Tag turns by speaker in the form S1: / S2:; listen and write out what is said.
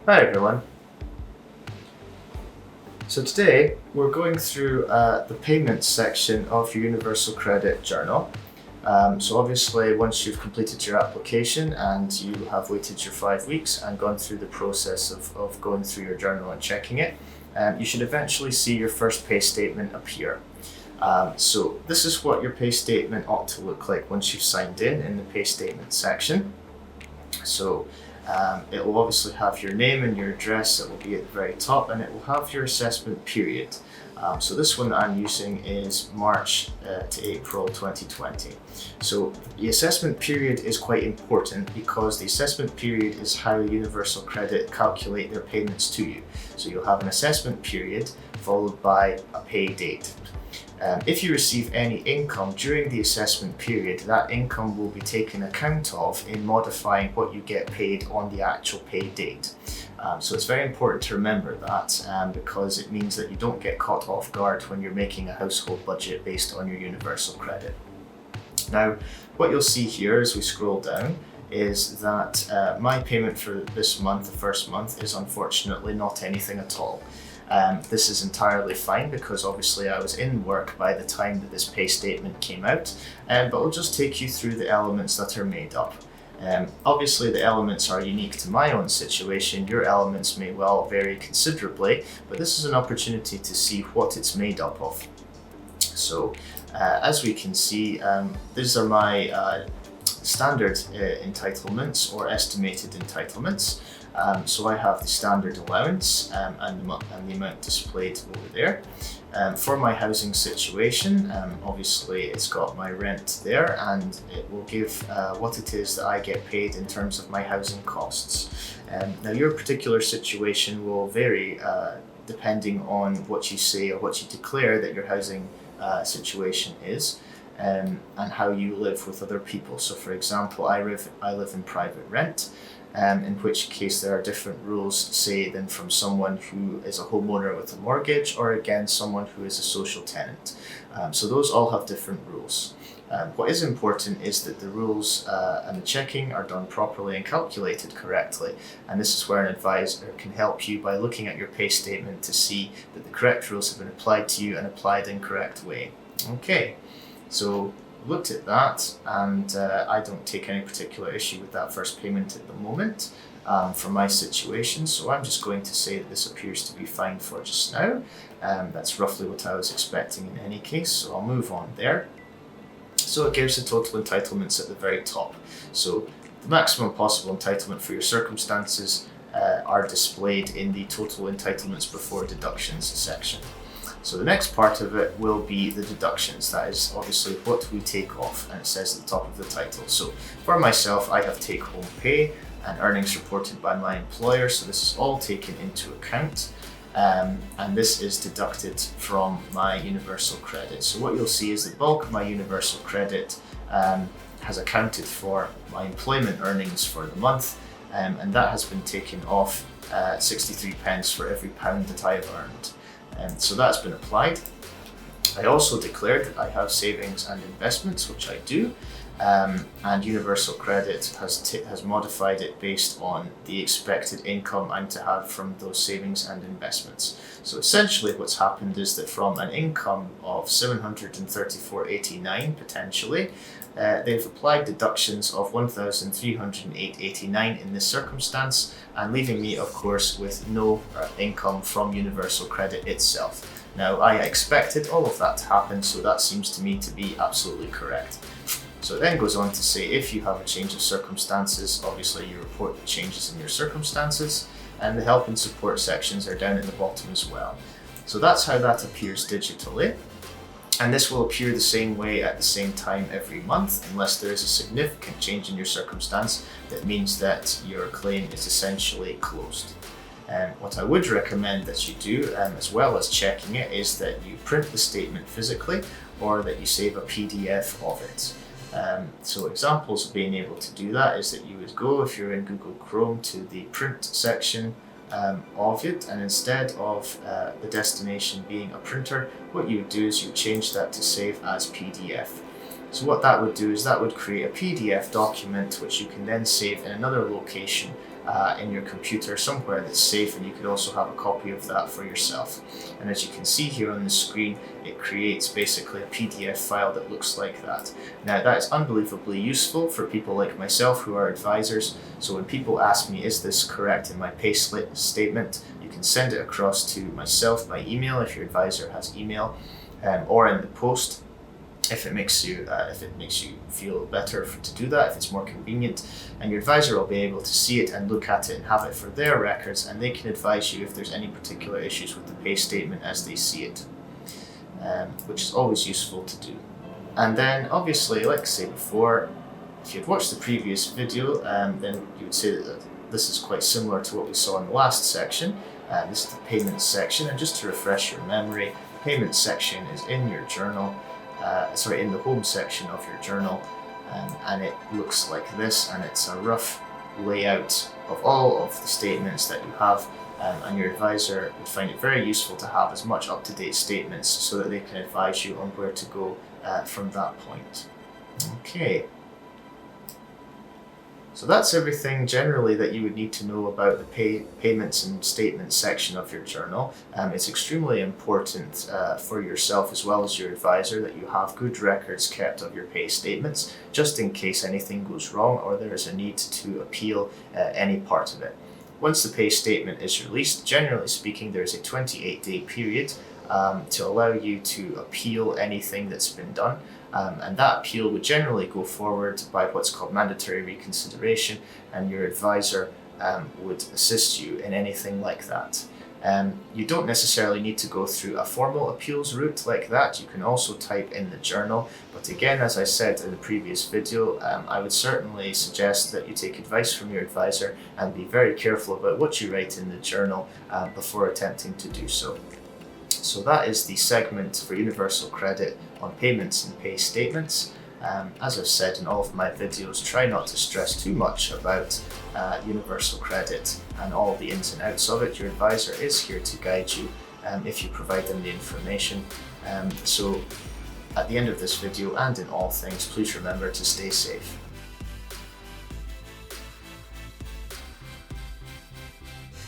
S1: Hi everyone. So today we're going through the payments section of your Universal Credit Journal. So obviously once you've completed your application and you have waited your 5 weeks and gone through the process of going through your journal and checking it, you should eventually see your first pay statement appear. So this is what your pay statement ought to look like once you've signed in the pay statement section. So it will obviously have your name and your address that will be at the very top, and it will have your assessment period. So this one that I'm using is March to April 2020. So the assessment period is quite important because the assessment period is how Universal Credit calculate their payments to you. So you'll have an assessment period followed by a pay date. If you receive any income during the assessment period, that income will be taken account of in modifying what you get paid on the actual pay date. So it's very important to remember that because it means that you don't get caught off guard when you're making a household budget based on your Universal Credit. Now, what you'll see here as we scroll down is that my payment for this month, the first month, is unfortunately not anything at all. This is entirely fine because obviously I was in work by the time that this pay statement came out, but I'll just take you through the elements that are made up. Obviously the elements are unique to my own situation. Your elements may well vary considerably, but this is an opportunity to see what it's made up of. So as we can see, these are my standard entitlements or estimated entitlements. So I have the standard allowance and the amount displayed over there. For my housing situation, obviously it's got my rent there, and it will give what it is that I get paid in terms of my housing costs. Now your particular situation will vary depending on what you say or what you declare that your housing situation is. And how you live with other people. So for example, I live in private rent, in which case there are different rules, say, than from someone who is a homeowner with a mortgage, or again, someone who is a social tenant. So those all have different rules. What is important is that the rules and the checking are done properly and calculated correctly. And this is where an advisor can help you by looking at your pay statement to see that the correct rules have been applied to you and applied in correct way. Okay. So looked at that, and I don't take any particular issue with that first payment at the moment for my situation, so I'm just going to say that this appears to be fine for just now. That's roughly what I was expecting in any case, so I'll move on there. So it gives the total entitlements at the very top. So the maximum possible entitlement for your circumstances are displayed in the total entitlements before deductions section. So the next part of it will be the deductions. That is obviously what we take off, and it says at the top of the title. So for myself, I have take-home pay and earnings reported by my employer. So this is all taken into account, and this is deducted from my Universal Credit. So what you'll see is the bulk of my Universal Credit has accounted for my employment earnings for the month, and that has been taken off 63 pence for every pound that I have earned. So that's been applied. I also declared that I have savings and investments, which I do, and Universal Credit has modified it based on the expected income I'm to have from those savings and investments. So essentially what's happened is that from an income of $734.89 potentially, they've applied deductions of $1,308.89 in this circumstance, and leaving me, of course, with no income from Universal Credit itself. Now, I expected all of that to happen, so that seems to me to be absolutely correct. So it then goes on to say, if you have a change of circumstances, obviously you report the changes in your circumstances, and the help and support sections are down at the bottom as well. So that's how that appears digitally. And this will appear the same way at the same time every month, unless there is a significant change in your circumstance that means that your claim is essentially closed. What I would recommend that you do, as well as checking it, is that you print the statement physically, or that you save a PDF of it. So examples of being able to do that is that you would go, if you're in Google Chrome, to the print section of it, and instead of the destination being a printer, what you would do is you change that to save as PDF. So what that would do is that would create a PDF document which you can then save in another location in your computer somewhere that's safe, and you could also have a copy of that for yourself. And as you can see here on the screen, it creates basically a PDF file that looks like that. Now that is unbelievably useful for people like myself who are advisors. So when people ask me, is this correct in my pay statement, you can send it across to myself by email if your advisor has email, or in the post if it makes you feel better to do that, if it's more convenient, and your advisor will be able to see it and look at it and have it for their records, and they can advise you if there's any particular issues with the pay statement as they see it, which is always useful to do. And then obviously, like I said before, if you'd watched the previous video, then you would say that this is quite similar to what we saw in the last section. This is the payments section, and just to refresh your memory, the payments section is in your journal, in the home section of your journal, and it looks like this, and it's a rough layout of all of the statements that you have, and your advisor would find it very useful to have as much up-to-date statements so that they can advise you on where to go from that point. Okay. So that's everything generally that you would need to know about the payments and statements section of your journal. It's extremely important for yourself as well as your advisor that you have good records kept of your pay statements, just in case anything goes wrong or there is a need to appeal any part of it. Once the pay statement is released, generally speaking, there's a 28-day period to allow you to appeal anything that's been done. And that appeal would generally go forward by what's called mandatory reconsideration, and your advisor would assist you in anything like that. You don't necessarily need to go through a formal appeals route like that. You can also type in the journal, but again, as I said in the previous video, I would certainly suggest that you take advice from your advisor and be very careful about what you write in the journal before attempting to do so. So that is the segment for universal credit on payments and pay statements. As I've said in all of my videos, try not to stress too much about universal credit and all the ins and outs of it. Your advisor is here to guide you if you provide them the information. So at the end of this video and in all things, please remember to stay safe.